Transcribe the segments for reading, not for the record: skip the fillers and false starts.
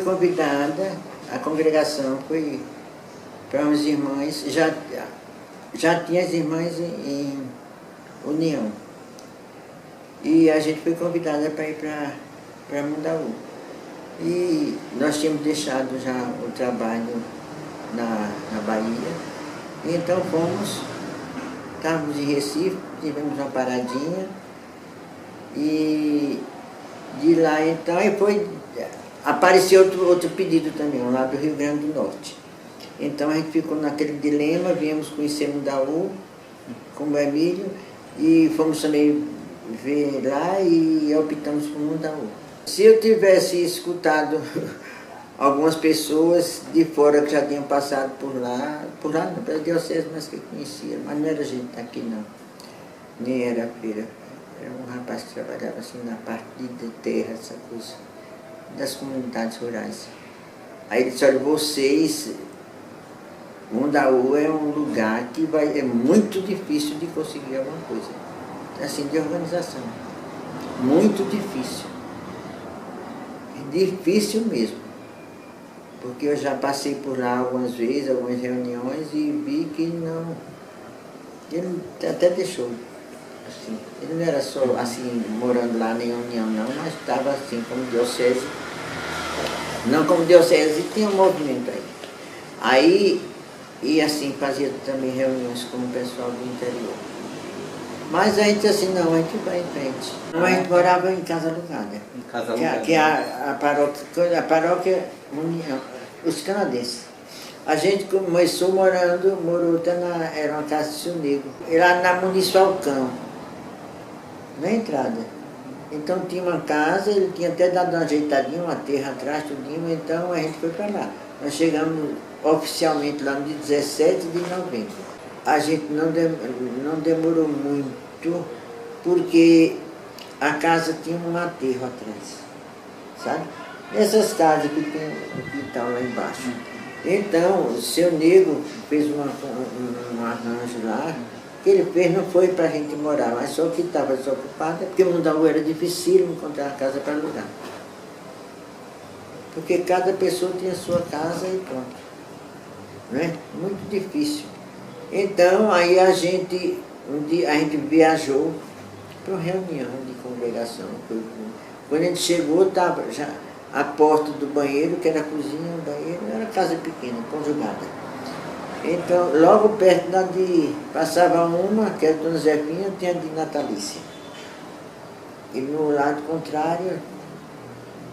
foi convidada, a congregação foi para umas irmãs, já tinha as irmãs em união. E a gente foi convidada para ir para Mundaú. E nós tínhamos deixado já o trabalho na Bahia. E então estávamos em Recife, tivemos uma paradinha. E de lá então apareceu outro pedido também, lá do Rio Grande do Norte. Então a gente ficou naquele dilema, viemos conhecer Mundaú com o Emílio e fomos também ver lá e optamos por Mundaú. Se eu tivesse escutado algumas pessoas de fora que já tinham passado por lá não, pela diocese, mas que conheciam, mas não era gente daqui não, nem era feira. Era um rapaz que trabalhava assim na parte de terra, essa coisa, das comunidades rurais. Aí ele disse, olha, vocês, Mundaú é um lugar que é muito difícil de conseguir alguma coisa, assim, de organização. Muito difícil. Difícil mesmo. Porque eu já passei por lá algumas vezes, algumas reuniões, e vi que não... Ele até deixou. Assim, ele não era só assim, morando lá em união não, mas estava assim como diocese. Não como diocese, tinha um movimento aí. Aí, e assim, fazia também reuniões com o pessoal do interior. Mas a gente assim, não, a gente vai em frente. Não, a gente morava em casa alugada. Em casa alugada? Que é a paróquia União, os canadenses. A gente começou morou até era uma casa de Seu Negro, lá na Municipal Cão, na entrada. Então tinha uma casa, ele tinha até dado uma ajeitadinha, uma terra atrás, tudinho, então a gente foi para lá. Nós chegamos oficialmente lá no dia 17 de novembro. A gente não demorou muito, porque a casa tinha um aterro atrás, sabe? Essas casas que tem o quintal lá embaixo. Então, o Seu Negro fez um arranjo lá, que ele fez não foi para a gente morar, mas só que estava desocupada, porque o Mundaú era difícil encontrar uma casa para alugar. Porque cada pessoa tinha sua casa e pronto. Né? Muito difícil. Então, aí a gente viajou para uma reunião de congregação. Quando a gente chegou, estava já a porta do banheiro, que era a cozinha, o banheiro, era casa pequena, conjugada. Então, logo perto passava uma, que era a Dona Zefinha, tinha de Natalícia. E no lado contrário,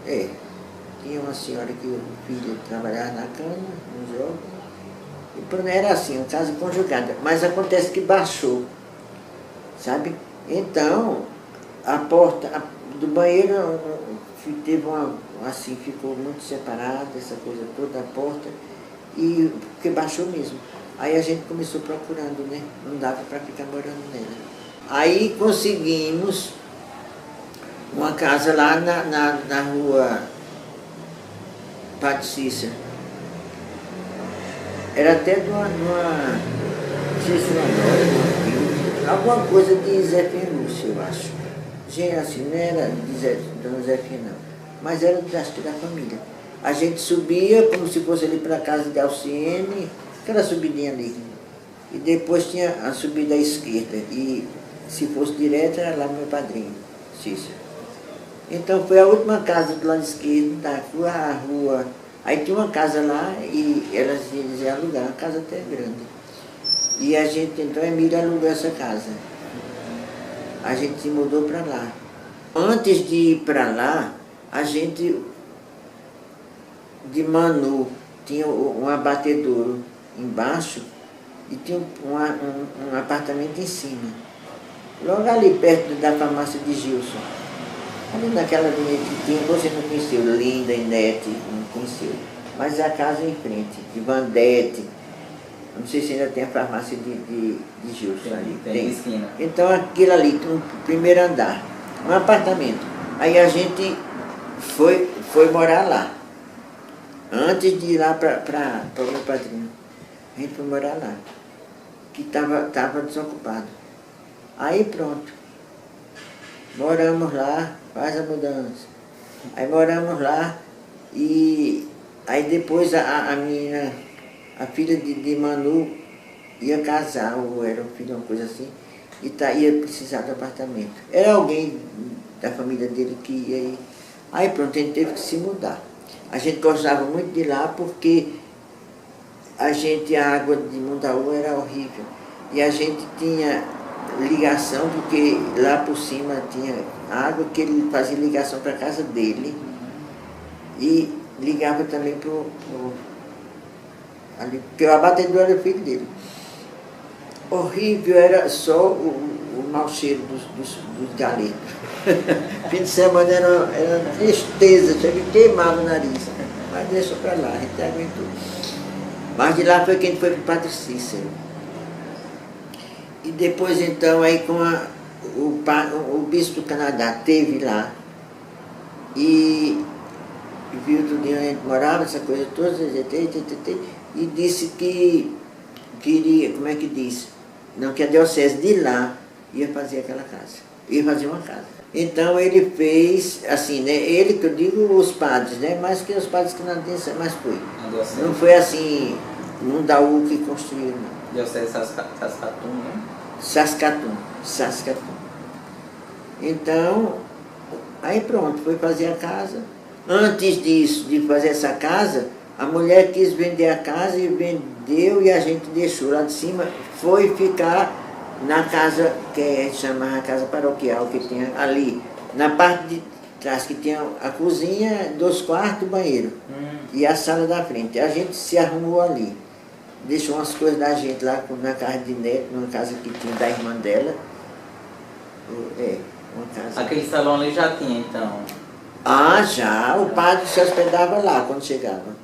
tinha uma senhora que o filho trabalhava na cana, no jogo. E era assim, uma casa conjugada. Mas acontece que baixou, sabe? Então, a porta do banheiro teve assim, ficou muito separada, essa coisa toda, a porta, e porque baixou mesmo. Aí a gente começou procurando, né? Não dava para ficar morando nela. Aí conseguimos uma casa lá na rua Padre Cícero. Era até de uma não sei se uma alguma coisa de Zé Lúcio, eu acho. Gente, assim, não era de Dona Zefinha, não. Mas era da família. A gente subia como se fosse ali para a casa de Alciene, aquela subidinha ali. E depois tinha a subida à esquerda. E se fosse direto, era lá meu padrinho, Cícero. Então foi a última casa do lado esquerdo, da rua. Aí tinha uma casa lá e elas iam alugar, uma casa até grande. E a gente, então, a Emília alugou essa casa. A gente se mudou para lá. Antes de ir para lá, a gente, de Manu, tinha um abatedouro embaixo e tinha um apartamento em cima. Logo ali perto da farmácia de Gilson. Ali naquela linha que tinha, você não conheceu, Linda e Nete, não conheceu. Mas a casa em frente, de Vandete. Não sei se ainda tem a farmácia de Gilson ali. Tem esquina. Então aquilo ali, um primeiro andar, um apartamento. Aí a gente foi morar lá. Antes de ir lá para o meu padrinho. A gente foi morar lá. Que estava desocupado. Aí pronto. Moramos lá, faz a mudança. Aí moramos lá E aí depois a menina, a filha de Manu ia casar, ou era um filho, uma coisa assim, e ia precisar do apartamento. Era alguém da família dele que ia ir. Aí pronto, a gente teve que se mudar. A gente gostava muito de lá porque a água de Mundaú era horrível. E a gente tinha ligação, porque lá por cima tinha água que ele fazia ligação para a casa dele e ligava também ali, porque o abatedor era o filho dele. Horrível, era só o mau cheiro dos galetos. Fim de semana era tristeza, chega e queimava o nariz. Mas deixa para lá, a gente aguentou. Mas de lá foi quem foi para o Padre Cícero. E depois então, aí com o bispo do Canadá teve lá e viu tudo onde a gente morava, essa coisa toda, e disse que queria, como é que diz? Não, que a diocese de lá ia fazer aquela casa, ia fazer uma casa. Então ele fez, assim, né, ele que eu digo os padres, né, mais que os padres canadenses, mas foi. Não foi assim, Mundaú que construiu, não. Diocese Saskatoon, né? Saskatoon. Então, aí pronto, foi fazer a casa. Antes disso, de fazer essa casa, a mulher quis vender a casa e vendeu e a gente deixou lá de cima, foi ficar na casa que chama a casa paroquial, que tinha ali, na parte de trás, que tinha a cozinha, 2 quartos, banheiro, e a sala da frente. A gente se arrumou ali. Deixou umas coisas da gente lá na casa de Neto, numa casa que tinha da irmã dela. Uma casa. Aquele salão ali já tinha, então? Ah, já. O padre se hospedava lá quando chegava.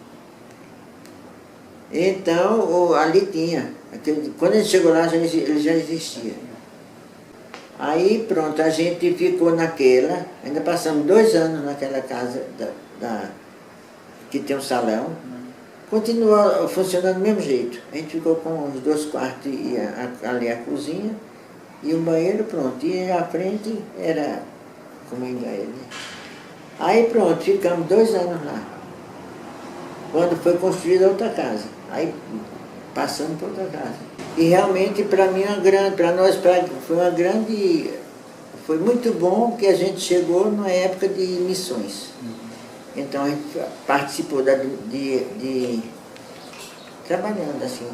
Então, ali tinha. Quando a gente chegou lá, ele já existia. Aí, pronto, a gente ficou naquela. Ainda passamos 2 anos naquela casa que tem um salão. Continua funcionando do mesmo jeito. A gente ficou com os 2 quartos e ali a cozinha e o banheiro, pronto. E à frente era como ainda é, né? Aí pronto, ficamos 2 anos lá. Quando foi construída outra casa. Aí passamos para outra casa. E realmente para mim para nós foi uma grande. Foi muito bom que a gente chegou numa época de missões. Então a gente participou de trabalhando assim,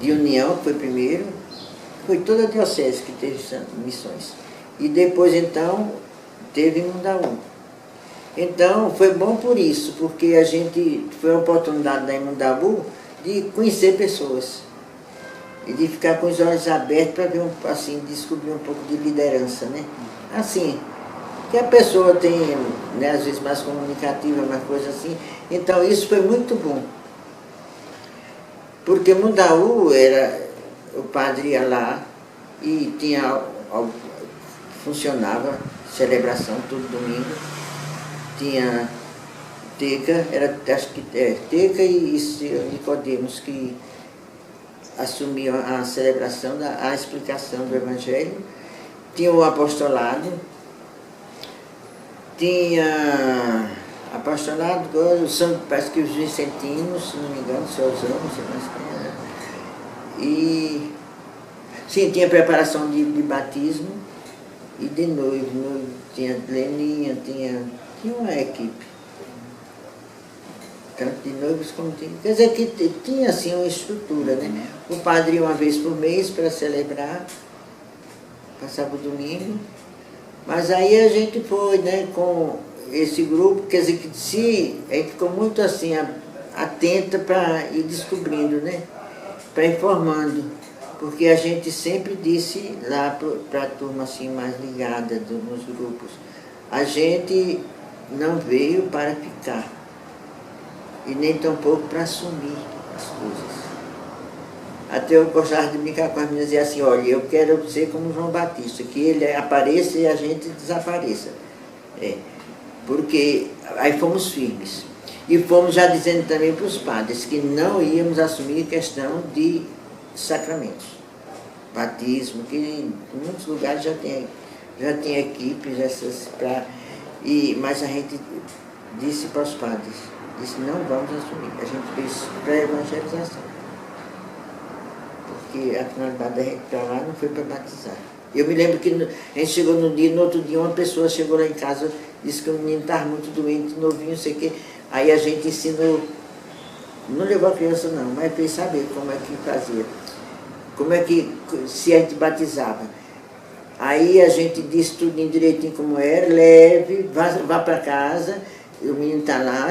de União, que foi primeiro, foi toda a diocese que teve missões. E depois então teve Mundaú. Então foi bom por isso, porque a gente foi a oportunidade da Mundaú de conhecer pessoas e de ficar com os olhos abertos para ver assim, descobrir um pouco de liderança, né? Assim, que a pessoa tem, né, às vezes mais comunicativa, mais coisa assim. Então isso foi muito bom. Porque Mundaú era, o padre ia lá e funcionava celebração todo domingo. Tinha Teca, acho que Teca e Nicodemos que assumiam a celebração, a explicação do Evangelho. Tinha o apostolado. Tinha apostolado, parece que os vicentinos, se não me engano, seus anos, não sei mais quem era. E sim, tinha preparação de batismo e de noivo. Tinha Leninha, tinha uma equipe. Tanto de noivos como tinha. Quer dizer que tinha assim uma estrutura, né? O padre ia uma vez por mês para celebrar, passava o domingo. Mas aí a gente foi, né, com esse grupo, quer dizer que a gente ficou muito assim, atenta para ir descobrindo, né, para informando, porque a gente sempre disse lá para a turma assim, mais ligada nos grupos, a gente não veio para ficar, e nem tampouco para assumir as coisas. Até eu gostava de brincar com as meninas e dizer assim, olha, eu quero ser como João Batista, que ele apareça e a gente desapareça. Porque aí fomos firmes. E fomos já dizendo também para os padres que não íamos assumir questão de sacramentos. Batismo, que em muitos lugares já tem equipes Mas a gente disse para os padres, disse, não vamos assumir. A gente fez pré-evangelização. Porque a finalidade da gente para lá não foi para batizar. Eu me lembro que a gente chegou no outro dia, uma pessoa chegou lá em casa, disse que o menino estava muito doente, novinho, não sei o quê. Aí a gente ensinou, não levou a criança não, mas fez saber como é que fazia. Como é que, se a gente batizava. Aí a gente disse tudo direitinho como era, leve, vá para casa, o menino está lá,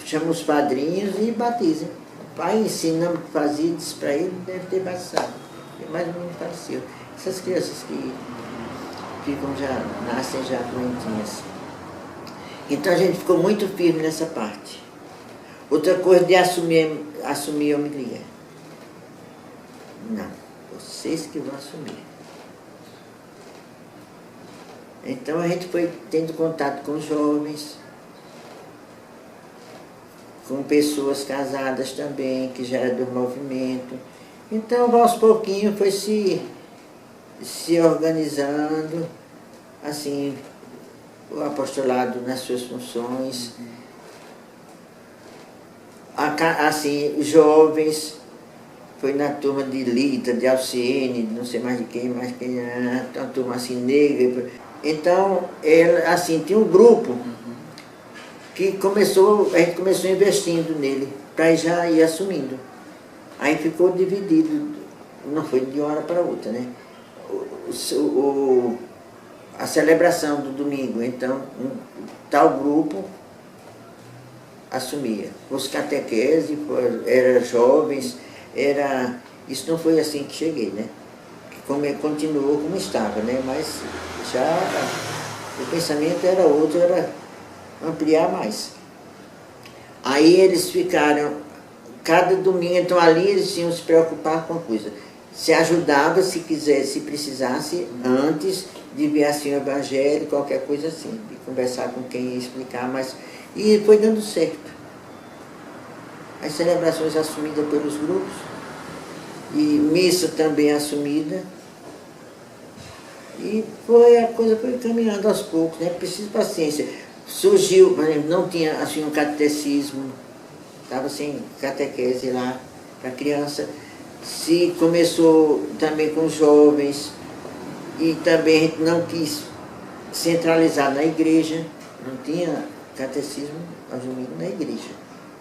chama os padrinhos e batiza. O pai ensinamos, fazia, disse para ele, deve ter batizado. Mas o menino faleceu. Essas crianças que ficam nascem já doentinhas. Então a gente ficou muito firme nessa parte. Outra coisa de assumir a homilia. Não, vocês que vão assumir. Então a gente foi tendo contato com jovens, com pessoas casadas também, que já eram do movimento. Então, aos pouquinhos, foi se organizando, assim, o apostolado nas suas funções. Assim, jovens, foi na turma de Lita, de Alciene, de não sei mais de quem, uma turma assim negra. Então, assim, tinha um grupo que a gente começou investindo nele, para já ir assumindo. Aí ficou dividido, não foi de uma hora para outra, né? A celebração do domingo, então, tal grupo assumia. Os catequeses, eram jovens, isso não foi assim que cheguei, né? Continuou como estava, né? Mas já o pensamento era outro, era ampliar mais. Aí eles ficaram, cada domingo, então ali eles tinham se preocupar com a coisa. Se ajudava, se quisesse, se precisasse, antes de ver assim o evangelho, qualquer coisa assim, de conversar com quem ia explicar, e foi dando certo. As celebrações assumidas pelos grupos, e missa também assumida, e a coisa foi caminhando aos poucos, né? Preciso de paciência. Surgiu, não tinha assim um catecismo, estava sem catequese lá para criança. Se começou também com jovens, e também a gente não quis centralizar na igreja, não tinha catecismo aos domingos na igreja,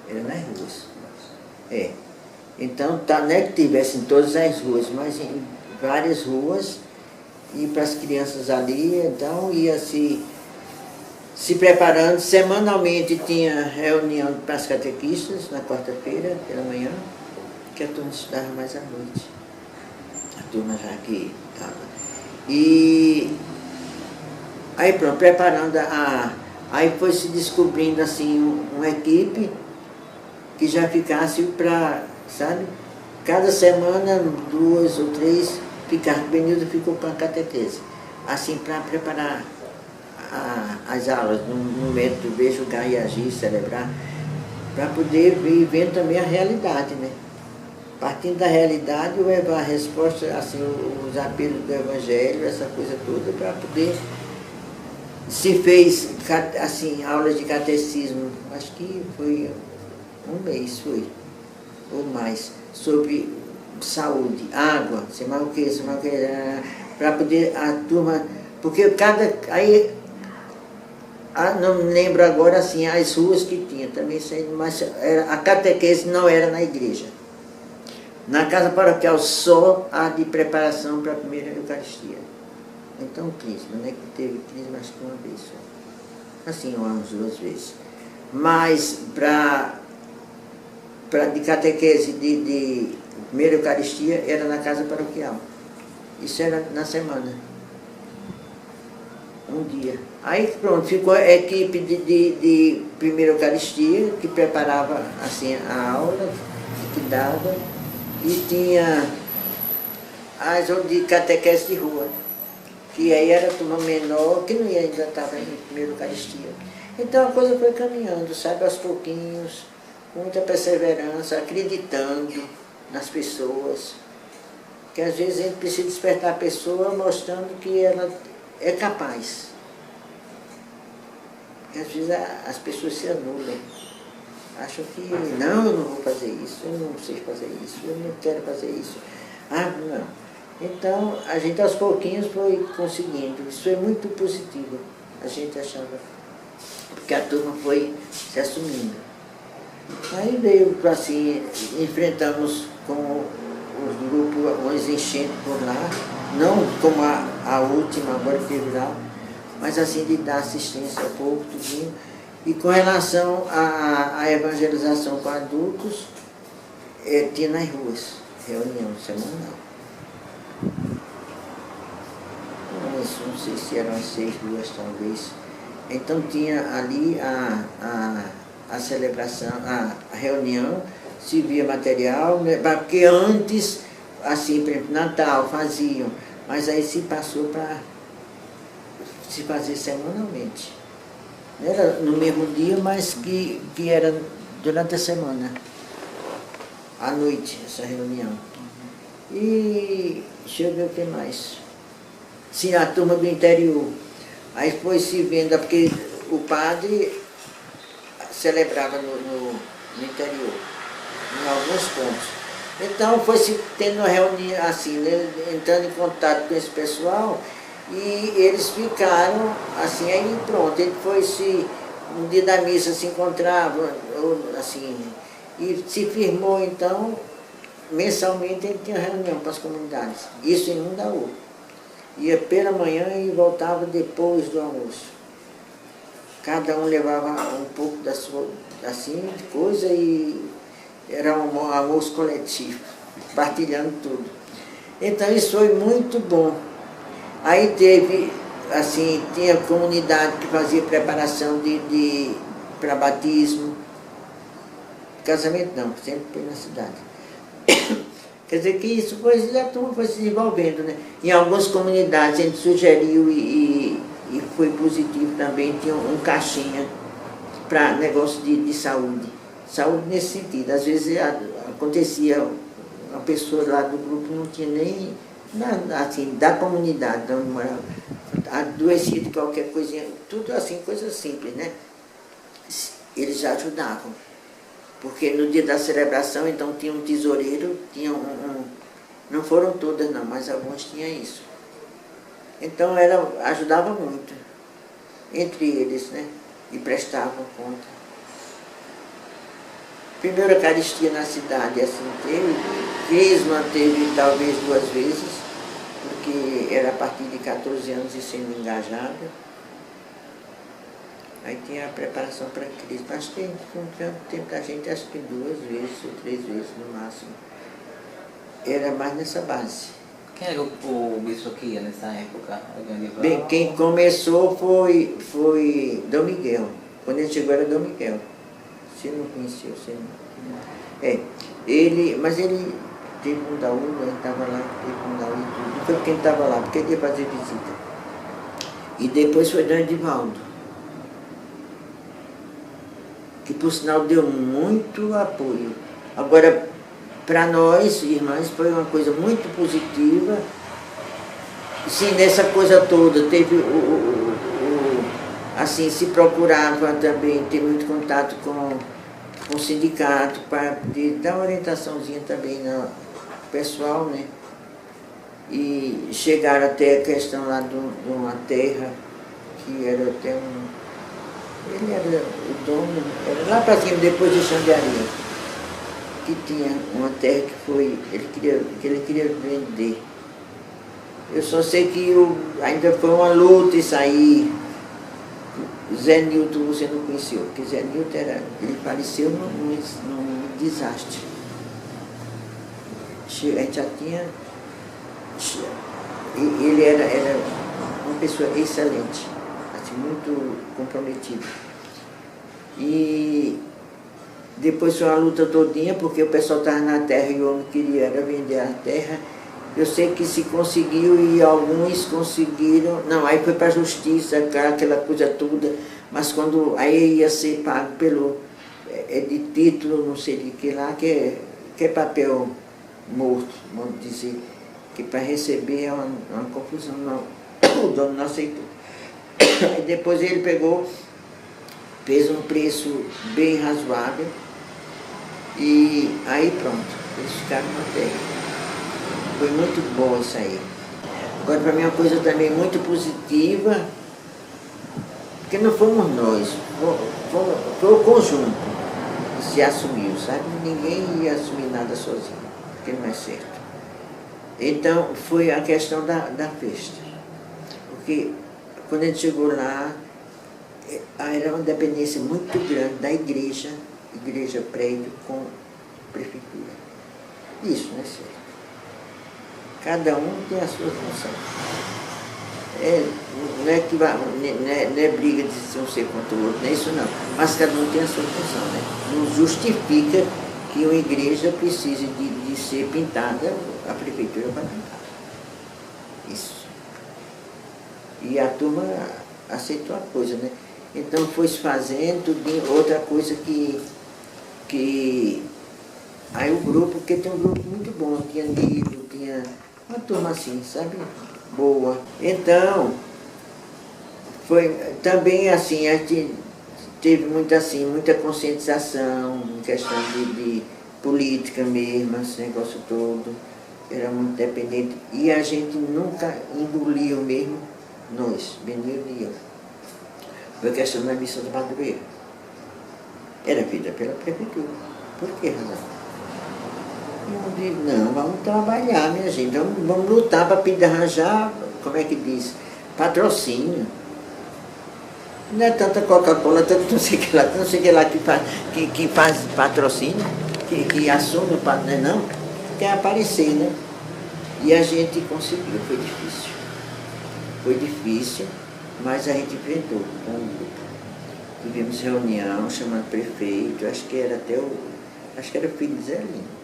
era nas ruas. Então, não é que tivesse em todas as ruas, mas em várias ruas, e para as crianças ali, então ia se preparando. Semanalmente tinha reunião para as catequistas, na quarta-feira, pela manhã, que a turma estudava mais à noite. A turma já que estava. E aí pronto, preparando aí foi se descobrindo assim uma equipe que já ficasse para, sabe, cada semana 2 ou 3 ficar, o Benildo ficou para a catequese, assim, para preparar as aulas no método Ver, Julgar e Agir, celebrar, para poder ir vendo também a realidade, né? Partindo da realidade, levar a resposta, assim, os apelos do Evangelho, essa coisa toda, para poder. Se fez, assim, aulas de catecismo, acho que foi um mês, ou mais, sobre saúde, água, sei mais o que, para poder a turma, porque não me lembro agora assim, as ruas que tinha também, mas a catequese não era na igreja. Na casa paroquial só a de preparação para a primeira Eucaristia. Então crisma, né, que teve crisma acho que uma vez só. Assim, umas 2 vezes. Mas de catequese de primeira Eucaristia era na casa paroquial. Isso era na semana. Um dia. Aí pronto, ficou a equipe de primeira Eucaristia, que preparava assim a aula, que dava, e tinha as de catequese de rua, que aí era a turma menor, que não ainda estava em primeira Eucaristia. Então a coisa foi caminhando, sabe, aos pouquinhos, com muita perseverança, acreditando nas pessoas, que às vezes a gente precisa despertar a pessoa mostrando que ela é capaz. às vezes as pessoas se anulam. Acham que, não, eu não vou fazer isso, eu não sei fazer isso, eu não quero fazer isso. Ah, não. Então, a gente aos pouquinhos foi conseguindo. Isso é muito positivo, a gente achava, porque a turma foi se assumindo. Aí veio, assim, enfrentamos com os grupos, umas enchentes por lá, não como a última, agora que teve lá, mas assim de dar assistência ao povo, tudinho. E com relação à evangelização com adultos, tinha nas ruas, reunião semanal. Não sei se eram as 6 ruas, talvez. Então tinha ali a celebração, a reunião, se via material, né, porque antes, assim, por exemplo, Natal faziam, mas aí se passou para se fazer semanalmente. Era no mesmo dia, mas que era durante a semana, à noite, essa reunião. E deixa eu ver o que mais. Sim, a turma do interior. Aí foi se vendo, porque o padre celebrava no interior, em alguns pontos. Então foi se tendo uma reunião assim, né, entrando em contato com esse pessoal, e eles ficaram assim, aí pronto, ele foi se, no dia da missa se encontravam, assim, e se firmou então, mensalmente ele tinha reunião para as comunidades, isso em Mundaú. Ia pela manhã e voltava depois do almoço. Cada um levava um pouco da sua, assim, de coisa, e era um almoço coletivo, partilhando tudo. Então isso foi muito bom. Aí teve, assim, tinha comunidade que fazia preparação para batismo. Casamento não, sempre foi na cidade. Quer dizer que isso foi, a turma foi se desenvolvendo, né? Em algumas comunidades a gente sugeriu e foi positivo também, tinha um caixinha para negócio de saúde. Saúde nesse sentido. Às vezes acontecia, uma pessoa lá do grupo não tinha nem, assim, da comunidade, de onde morava, adoecia de qualquer coisinha, tudo assim, coisas simples, né? Eles já ajudavam. Porque no dia da celebração, então, tinha um tesoureiro, tinha não foram todas não, mas algumas tinham isso. Então, ajudava muito, entre eles, né? E prestavam conta. Primeira Eucaristia na cidade, assim, teve. Crisma teve talvez 2 vezes, porque era a partir de 14 anos e sendo engajada. Aí tinha a preparação para Cristo. Acho que com o tempo da gente, acho que 2 vezes ou 3 vezes no máximo. Era mais nessa base. Quem era o bispo que ia nessa época? Bem, quem começou foi Dom Miguel. Quando ele chegou era Dom Miguel. Você não conheceu, você não. Mas ele teve Mundaú, ele estava lá, teve Mundaú e tudo. Não foi porque ele estava lá, porque ele ia fazer visita. E depois foi Dom Edivaldo, que por sinal deu muito apoio. Agora, para nós, irmãs, foi uma coisa muito positiva. Sim, nessa coisa toda, teve assim, se procurava também ter muito contato com o sindicato, para dar uma orientaçãozinha também no pessoal, né? E chegaram até a questão lá de uma terra, que era até ele era o dono, era lá para cima, depois de Xandiaria, que tinha uma terra que ele queria vender. Eu só sei que ainda foi uma luta isso aí. Zé Nilton você não conheceu, porque Zé Nilton ele faleceu num desastre. A gente já tinha. Ele era uma pessoa excelente, assim, muito comprometido. E depois foi uma luta todinha, porque o pessoal estava na terra e o homem queria era vender a terra. Eu sei que se conseguiu e alguns conseguiram. Não, aí foi para a justiça, aquela coisa toda, mas quando aí ia ser pago pelo de título, não sei de que lá, que é papel morto, vamos dizer, que para receber é uma confusão, não. O dono não aceitou. Aí depois ele pegou fez um preço bem razoável e aí pronto, eles ficaram na terra. Foi muito bom isso aí. Agora, para mim, uma coisa também muito positiva, porque não fomos nós, foi o conjunto que se assumiu, sabe? Ninguém ia assumir nada sozinho, porque não é certo. Então, foi a questão da festa. Porque quando a gente chegou lá, era uma dependência muito grande da igreja prédio com prefeitura. Isso não é certo. Cada um tem a sua função. Não é briga de um ser contra o outro, não é isso não. Mas cada um tem a sua função, né? Não justifica que uma igreja precise de ser pintada, a prefeitura vai pintar. Isso. E a turma aceitou a coisa, né? Então foi se fazendo, outra coisa que aí o grupo, porque tem um grupo muito bom, tinha lido, tinha uma turma assim, sabe? Boa. Então, foi também assim, a gente teve muita conscientização em questão de política mesmo, esse negócio todo, era muito dependente. E a gente nunca engoliu mesmo, nós, Benil e eu. Foi a questão da missão do padroeiro. Era feita pela prefeitura. Por que razão? Eu digo, não, vamos trabalhar, minha gente, vamos lutar para arranjar, como é que diz, patrocínio. Não é tanta Coca-Cola, tanto não sei o que lá que faz patrocínio, que assume o patrocínio, não, quer aparecer, né? E a gente conseguiu, foi difícil. Foi difícil, mas a gente enfrentou com o grupo. Tivemos reunião, chamando prefeito, acho que era o filho de Zelino.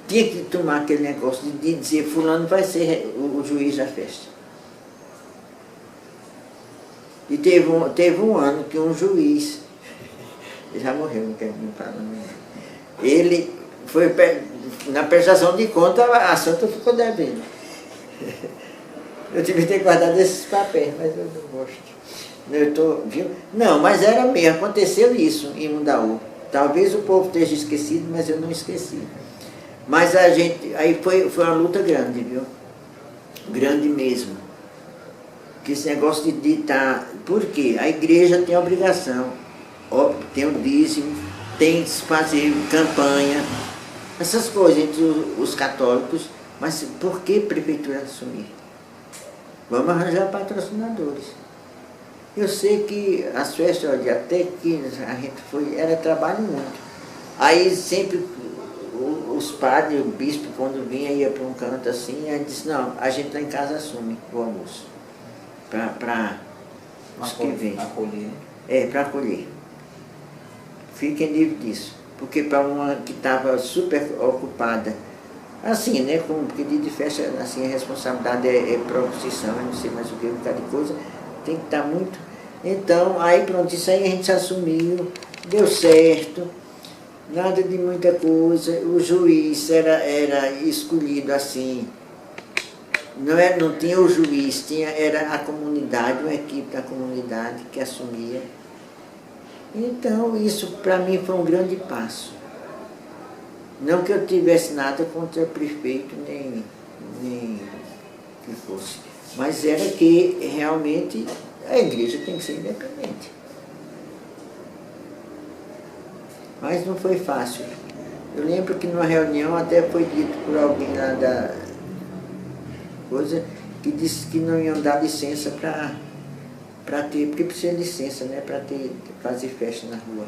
Tinha que tomar aquele negócio de dizer fulano vai ser o juiz da festa. E teve um ano que um juiz, ele já morreu, não quero me falar, ele foi, na prestação de conta, a santa ficou devendo. Eu tive que ter guardado esses papéis, mas eu não gosto. Viu? Não, mas era mesmo, aconteceu isso em Mundaú. Talvez o povo esteja esquecido, mas eu não esqueci. Mas a gente, aí foi uma luta grande, viu? Grande mesmo. Que esse negócio de estar... Por quê? A igreja tem a obrigação, óbvio, tem o dízimo, tem que fazer campanha, essas coisas entre os católicos, mas por que a prefeitura assumir? Vamos arranjar patrocinadores. Eu sei que as festas, até que a gente foi, era trabalho muito. Aí sempre os padres, o bispo, quando vinha, ia para um canto assim, aí disse, não, a gente lá em casa assume o almoço. Para os que vêm. Acolher. Para acolher. Fiquem livres disso. Porque para uma que estava super ocupada, assim, né, com um pedido de festa, assim, a responsabilidade é procissão, eu não sei mais o que, um bocado de coisa, tem que estar muito. Então, aí pronto, isso aí a gente se assumiu, deu certo, nada de muita coisa, o juiz era escolhido assim, não tinha o juiz, era a comunidade, uma equipe da comunidade que assumia. Então, isso para mim foi um grande passo. Não que eu tivesse nada contra o prefeito, nem que fosse, mas era que realmente a igreja tem que ser independente. Mas não foi fácil. Eu lembro que numa reunião até foi dito por alguém lá da coisa, que disse que não iam dar licença para ter, porque precisa de licença, né, para fazer festa na rua.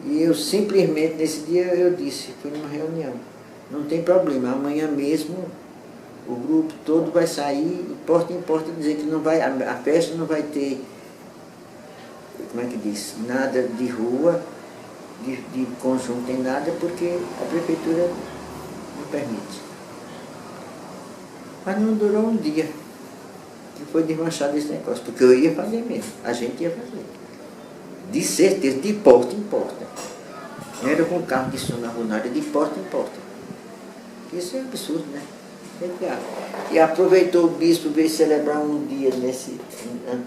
E eu simplesmente, nesse dia eu disse, fui numa reunião, não tem problema, amanhã mesmo o grupo todo vai sair, porta em porta, dizer que não vai, a festa não vai ter, como é que diz, nada de rua, de conjunto, tem nada, porque a prefeitura não permite. Mas não durou um dia que foi desmanchado esse negócio, porque eu ia fazer mesmo, a gente ia fazer. De certeza, de porta em porta. Não era com carro de som na rua, nada, de porta em porta. Isso é absurdo, né? Legal. E aproveitou o bispo veio celebrar um dia antes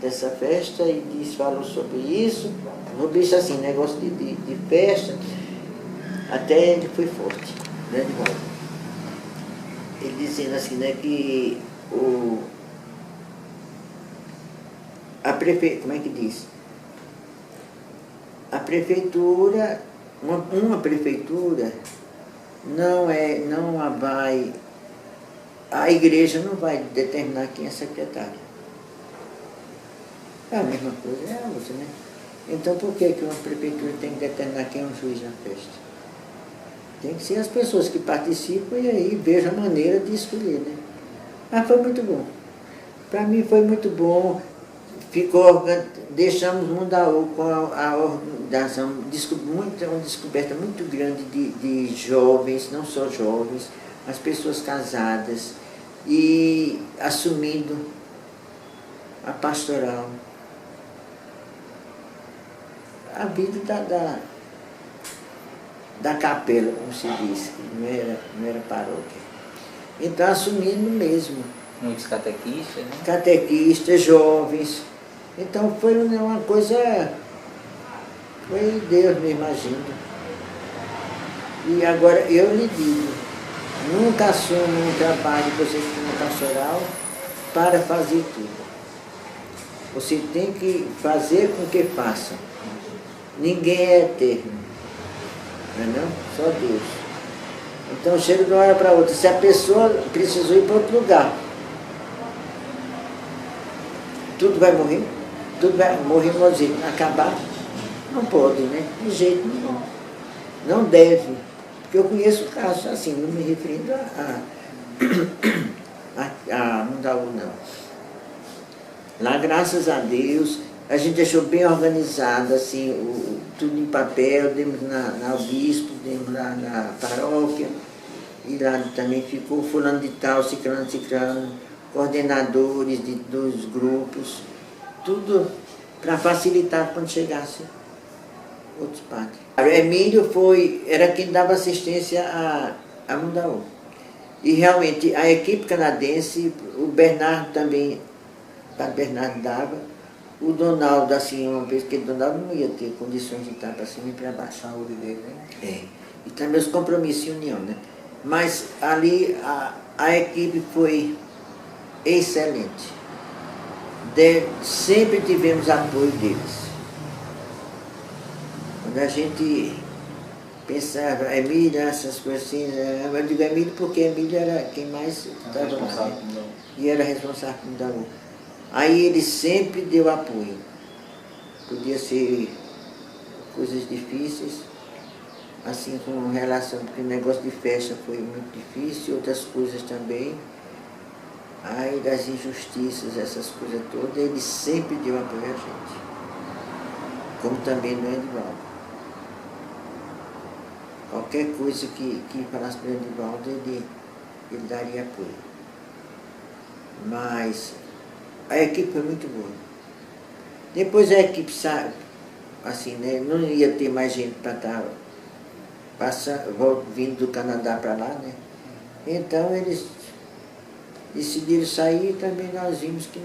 dessa festa e falou sobre isso. O bispo assim, negócio de festa, até ele foi forte, né, de volta. Ele dizendo assim, né, que como é que diz? A prefeitura, uma prefeitura a igreja não vai determinar quem é secretário. É a mesma coisa, é a outra, né? Então por que uma prefeitura tem que determinar quem é um juiz na festa? Tem que ser as pessoas que participam e aí vejam a maneira de escolher, né? Mas foi muito bom. Para mim foi muito bom. Deixamos Mundaú com a organização, uma descoberta muito grande de jovens, não só jovens, as pessoas casadas e assumindo a pastoral, a vida da capela, como se diz, não era paróquia. Então assumindo mesmo. Muitos catequistas, né? Catequistas, jovens. Então foi uma coisa, foi Deus mesmo agindo. E agora eu lhe digo, nunca assuma um trabalho que você tem no pastoral para fazer tudo. Você tem que fazer com que faça. Ninguém é eterno, não é não? Só Deus. Então chega de uma hora para outra, se a pessoa precisou ir para outro lugar, tudo vai morrer? Tudo vai morrer, vamos dizer, acabar? Não pode, né? De jeito nenhum. Não deve. Porque eu conheço casos assim, não me referindo a Mundaú, não. Lá, graças a Deus, a gente deixou bem organizado, assim, tudo em papel, demos ao bispo, demos lá na paróquia, e lá também ficou fulano de tal, ciclano, coordenadores dos grupos, tudo para facilitar quando chegasse outros padres. O Emílio era quem dava assistência a Mundaú. E realmente a equipe canadense, o Bernardo também, o padre Bernardo dava, o Donaldo, assim, uma vez que o Donaldo não ia ter condições de estar para cima e para baixo. A saúde dele, né? É. E também os compromissos e união, né? Mas ali a equipe foi excelente. Sempre tivemos apoio deles. Quando a gente pensava, Emílio, essas coisas assim, eu digo Emílio porque Emílio era quem mais estava lá, né? E era responsável por Mundaú. Aí ele sempre deu apoio. Podia ser coisas difíceis, assim com relação, porque o negócio de festa foi muito difícil, outras coisas também. Aí das injustiças, essas coisas todas, ele sempre deu apoio a gente. Como também no Edivaldo. Qualquer coisa que falasse para o Edivaldo, ele daria apoio. Mas a equipe foi muito boa. Depois a equipe, assim, né, não ia ter mais gente para estar vindo do Canadá para lá, né? Então eles decidiram sair e também nós vimos que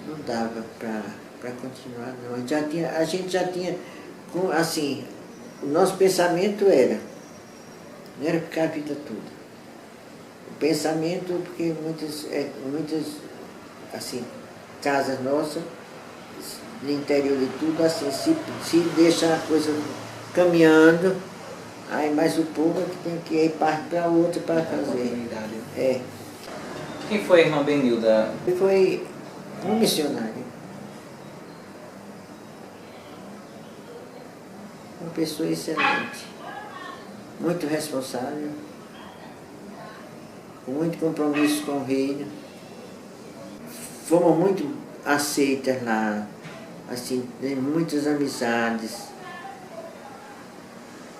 não dava para continuar, não. A gente já tinha, assim, o nosso pensamento não era ficar a vida toda. O pensamento, porque muitas assim, casas nossas, no interior de tudo, assim, se deixa a coisa caminhando, aí mais o povo é que tem que ir parte para outra para fazer. É. Quem foi a irmã Benilda? Foi um missionário. Uma pessoa excelente, muito responsável, com muito compromisso com o reino. Fomos muito aceitas lá, assim, muitas amizades.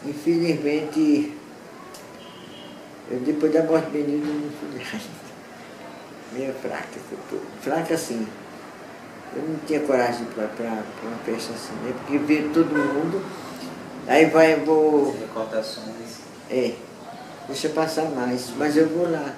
Infelizmente, depois da morte de Benildo, não fui meio fraca assim. Eu não tinha coragem para uma festa assim, né? Porque veio todo mundo, aí vou... Recordações. deixa passar mais, mas eu vou lá.